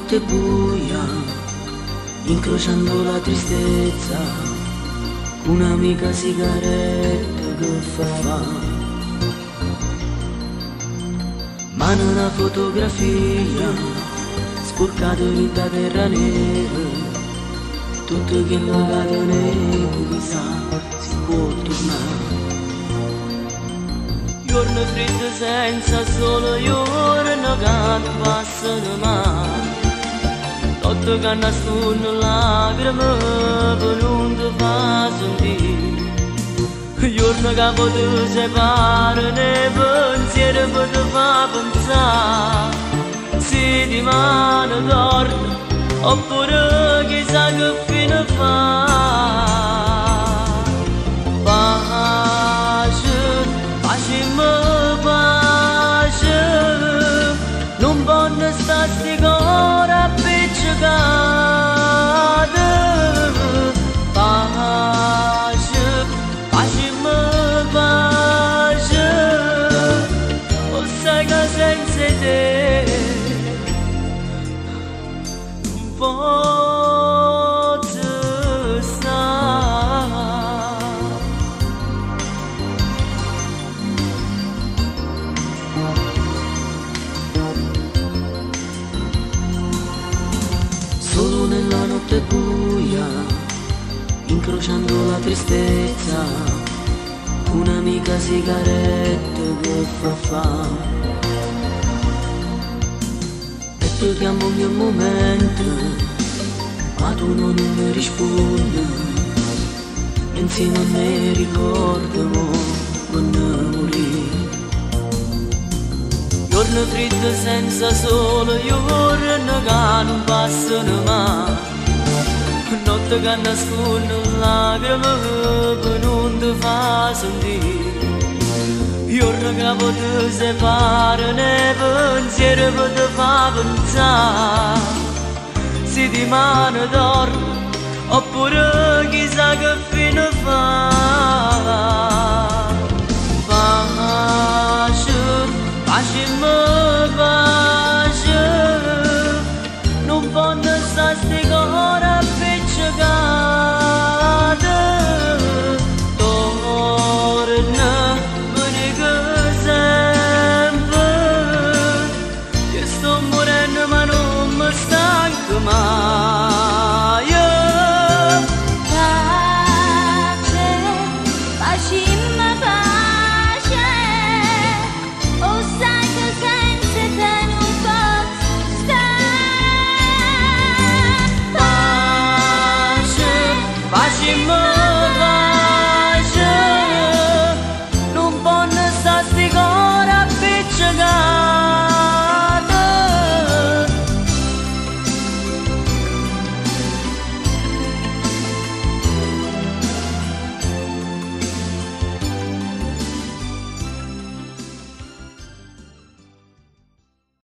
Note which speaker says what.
Speaker 1: notte buia, incrociando la tristezza, un'amica sigaretta che fa. Mano una fotografia, sporcato in da terra nera, tutto che pagato nero, chissà, si può tornare. Giorno freddo senza sole, giorno che non passano mai. Notte che nascono lacrime per non ti fa sentire. Giorno che poi ti separa nei pensieri per ti fa pensare. Se di mano torna oppure chissà che fine fa. Non voglio stare sti cuore appiccicate. Pace, pace, pace. O sai che senza te non posso stare. Solo nella notte buia, incrociando la tristezza, un'amica sigaretta che fa. E ti chiamo ogni momento, ma tu non mi rispondi. Insieme a me ricordiamo quando morì. Giorno freddo senza sole, giorno che non passano mai. Notte che nascono lacrime per non ti fa sentire. Giorno che poi ti separa nei pensieri per ti fa pensare. Se di mano torna oppure chissà che fine fa. Pace, pace, non voglio stare